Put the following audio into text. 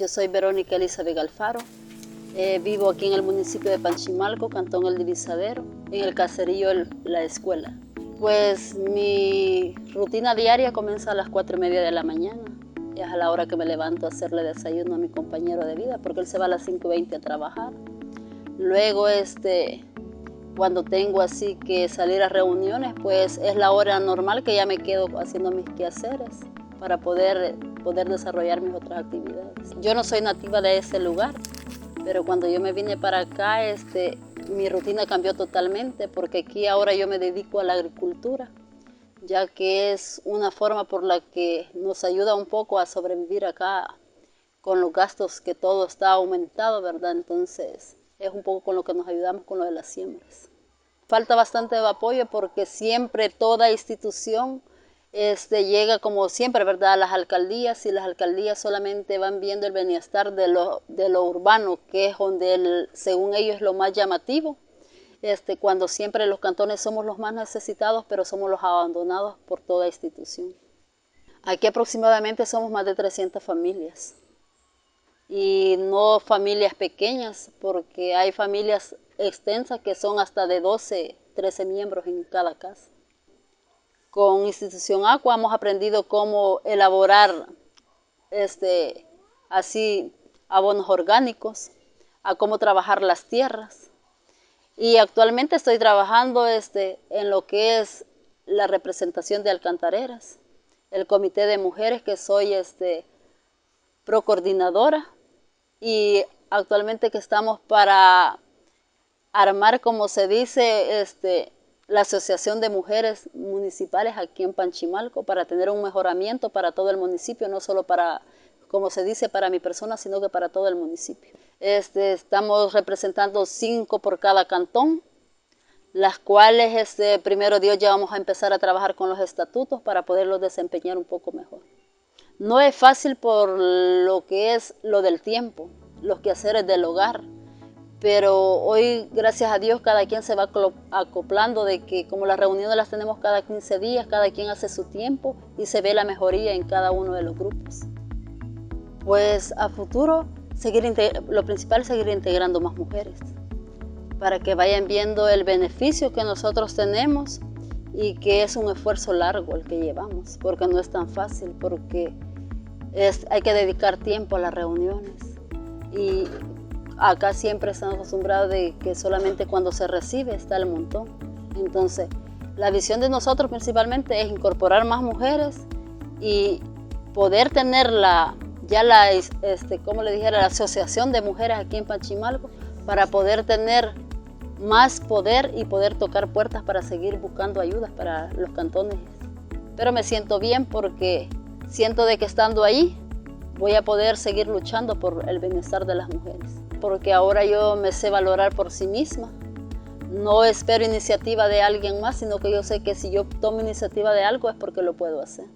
Yo soy Verónica Elizabeth Alfaro, vivo aquí en el municipio de Panchimalco, Cantón El Divisadero, en el caserío La Escuela. Pues mi rutina diaria comienza a las 4:30 de la mañana. Es a la hora que me levanto a hacerle desayuno a mi compañero de vida, porque él se va a las 5:20 a trabajar. Luego, cuando tengo así que salir a reuniones, pues es la hora normal que ya me quedo haciendo mis quehaceres para poder desarrollar mis otras actividades. Yo no soy nativa de ese lugar, pero cuando yo me vine para acá, mi rutina cambió totalmente, porque aquí ahora yo me dedico a la agricultura, ya que es una forma por la que nos ayuda un poco a sobrevivir acá con los gastos, que todo está aumentado, ¿verdad? Entonces es un poco con lo que nos ayudamos con lo de las siembras. Falta bastante apoyo porque siempre toda institución llega como siempre, ¿verdad?, a las alcaldías, y las alcaldías solamente van viendo el bienestar de lo urbano, que es donde según ellos es lo más llamativo, cuando siempre los cantones somos los más necesitados, pero somos los abandonados por toda institución. Aquí aproximadamente somos más de 300 familias, y no familias pequeñas, porque hay familias extensas que son hasta de 12, 13 miembros en cada casa. Con Institución Aqua hemos aprendido cómo elaborar así abonos orgánicos, a cómo trabajar las tierras. Y actualmente estoy trabajando en lo que es la representación de alcantareras, el comité de mujeres, que soy procoordinadora, y actualmente que estamos para armar, como se dice, la Asociación de Mujeres Municipales aquí en Panchimalco, para tener un mejoramiento para todo el municipio, no solo para, como se dice, para mi persona, sino que para todo el municipio. Estamos representando 5 por cada cantón, las cuales, primero Dios, ya vamos a empezar a trabajar con los estatutos para poderlos desempeñar un poco mejor. No es fácil por lo que es lo del tiempo, los quehaceres del hogar, pero hoy, gracias a Dios, cada quien se va acoplando, de que como las reuniones las tenemos cada 15 días, cada quien hace su tiempo y se ve la mejoría en cada uno de los grupos. Pues a futuro, lo principal es seguir integrando más mujeres, para que vayan viendo el beneficio que nosotros tenemos, y que es un esfuerzo largo el que llevamos, porque no es tan fácil, porque hay que dedicar tiempo a las reuniones, y acá siempre estamos acostumbrados de que solamente cuando se recibe está el montón. Entonces, la visión de nosotros principalmente es incorporar más mujeres y poder tener como le dijera, la asociación de mujeres aquí en Panchimalco, para poder tener más poder y poder tocar puertas para seguir buscando ayudas para los cantones. Pero me siento bien, porque siento de que estando ahí voy a poder seguir luchando por el bienestar de las mujeres, porque ahora yo me sé valorar por sí misma. No espero iniciativa de alguien más, sino que yo sé que si yo tomo iniciativa de algo es porque lo puedo hacer.